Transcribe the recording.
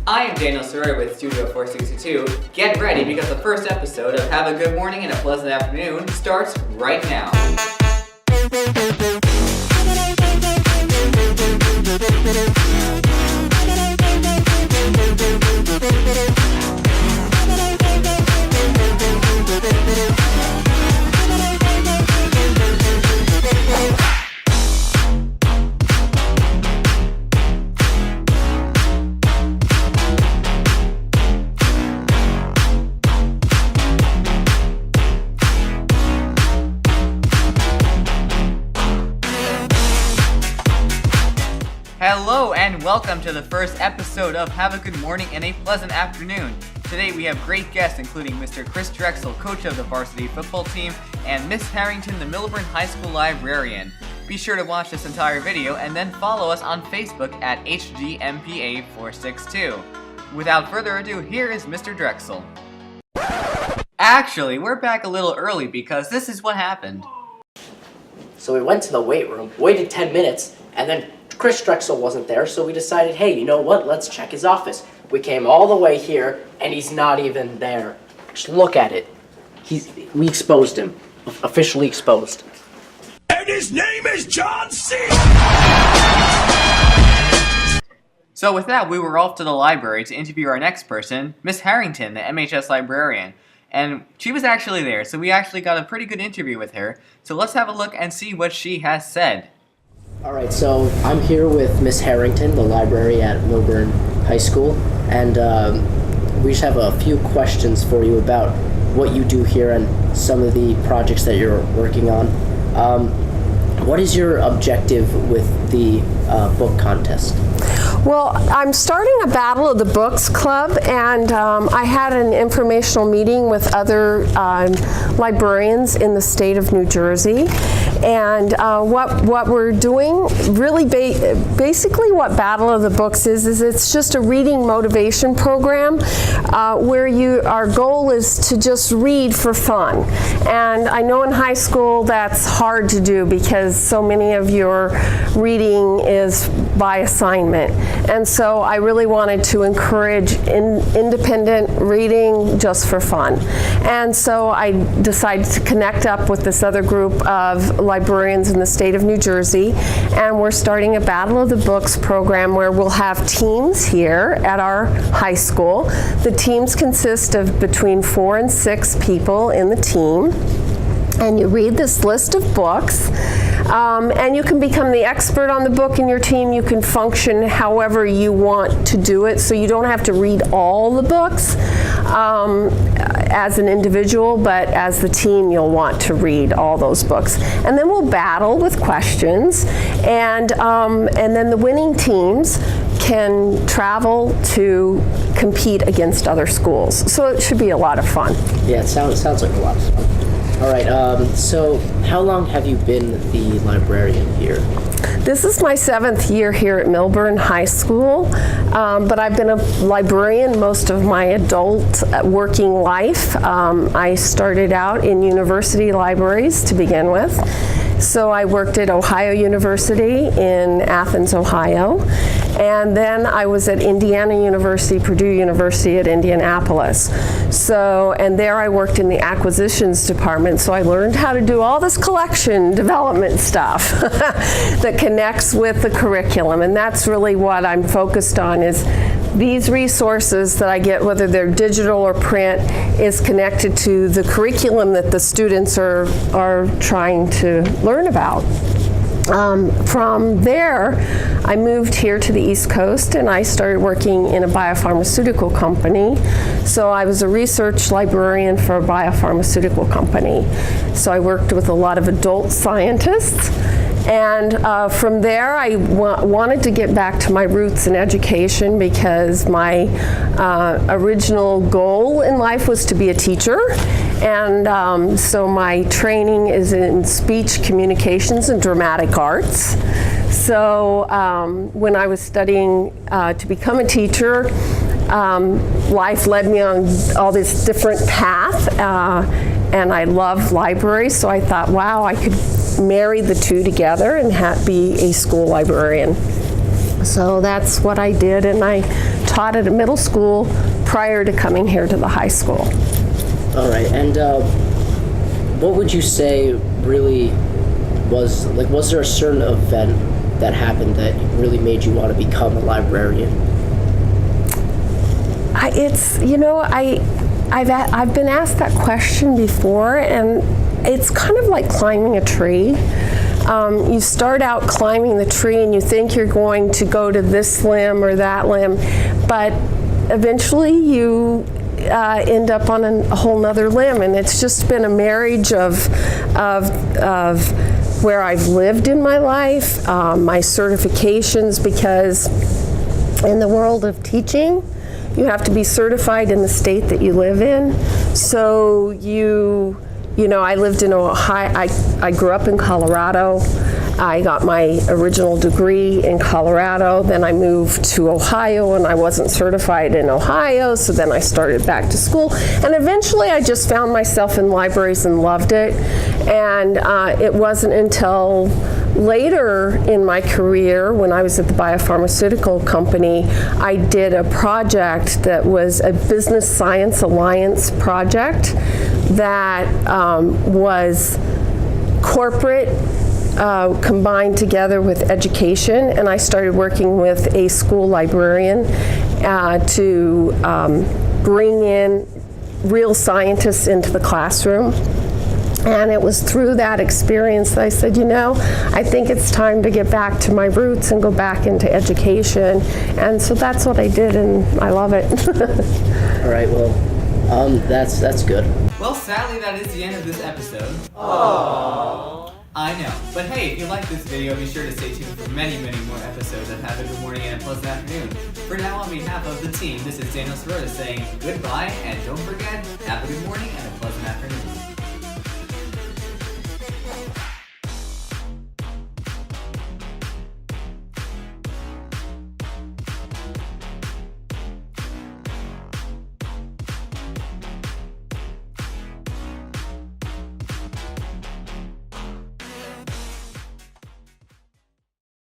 I am Daniel Soraya with Studio 462. Get ready because the first episode of Have a Good Morning and a Pleasant Afternoon starts right now. Hello and welcome to the first episode of Have a Good Morning and a Pleasant Afternoon. Today we have great guests including Mr. Chris Drexel, coach of the varsity football team, and Miss Harrington, the Millburn High School librarian. Be sure to watch this entire video and then follow us on Facebook at Hgmpa 462. Without further ado, here is Mr. Drexel. Actually, we're back a little early because this is what happened. So we went to the weight room, waited 10 minutes, and then Chris Drexel wasn't there, so we decided, hey, you know what, let's check his office. We came all the way here, and he's not even there. Just look at it. We exposed him. Officially exposed. And his name is John C. So with that, we were off to the library to interview our next person, Miss Harrington, the MHS librarian. And she was actually there, so we actually got a pretty good interview with her. So let's have a look and see what she has said. Alright, so I'm here with Miss Harrington, the library at Millburn High School, and we just have a few questions for you about what you do here and some of the projects that you're working on. What is your objective with the book contest? Well, I'm starting a Battle of the Books club, and I had an informational meeting with other librarians in the state of New Jersey. And what we're doing, really basically what Battle of the Books is it's just a reading motivation program where our goal is to just read for fun. And I know in high school that's hard to do because so many of your reading is by assignment. And so I really wanted to encourage independent reading just for fun. And so I decided to connect up with this other group of librarians in the state of New Jersey, and we're starting a Battle of the Books program where we'll have teams here at our high school. The teams consist of between 4 and 6 people in the team, and you read this list of books. And you can become the expert on the book in your team. You can function however you want to do it, so you don't have to read all the books as an individual, but as the team you'll want to read all those books. And then we'll battle with questions, and then the winning teams can travel to compete against other schools. So it should be a lot of fun. Yeah, it sounds like a lot of fun. All right, so how long have you been the librarian here? This is my 7th year here at Millburn High School, but I've been a librarian most of my adult working life. I started out in university libraries to begin with. So I worked at Ohio University in Athens, Ohio, and then I was at Indiana University, Purdue University at Indianapolis. So, and there I worked in the acquisitions department, so I learned how to do all this collection development stuff that connects with the curriculum, and that's really what I'm focused on, is these resources that I get, whether they're digital or print, is connected to the curriculum that the students are trying to learn about. From there, I moved here to the East Coast and I started working in a biopharmaceutical company. So I was a research librarian for a biopharmaceutical company. So I worked with a lot of adult scientists. And from there, I wanted to get back to my roots in education because my original goal in life was to be a teacher. And so my training is in speech communications and dramatic arts. So when I was studying to become a teacher, life led me on all this different path. And I love libraries, so I thought, wow, I could marry the two together and be a school librarian. So that's what I did, and I taught at a middle school prior to coming here to the high school. All right, and what would you say really was there a certain event that happened that really made you want to become a librarian? I've been asked that question before, and it's kind of like climbing a tree. You start out climbing the tree and you think you're going to go to this limb or that limb, but eventually you end up on a whole nother limb, and it's just been a marriage of where I've lived in my life, my certifications, because in the world of teaching, you have to be certified in the state that you live in. So I lived in Ohio. I grew up in Colorado. I got my original degree in Colorado. Then I moved to Ohio, and I wasn't certified in Ohio, so then I started back to school. And eventually I just found myself in libraries and loved it. And it wasn't until later in my career, when I was at the biopharmaceutical company, I did a project that was a Business Science Alliance project that was corporate combined together with education, and I started working with a school librarian to bring in real scientists into the classroom. And it was through that experience that I said, I think it's time to get back to my roots and go back into education. And so that's what I did, and I love it. All right, well, that's good. Well, sadly, that is the end of this episode. Aww. I know. But hey, if you like this video, be sure to stay tuned for many, many more episodes of Have a Good Morning and a Pleasant Afternoon. For now, on behalf of the team, this is Daniel Sorota saying goodbye, and don't forget, have a good morning and a pleasant afternoon.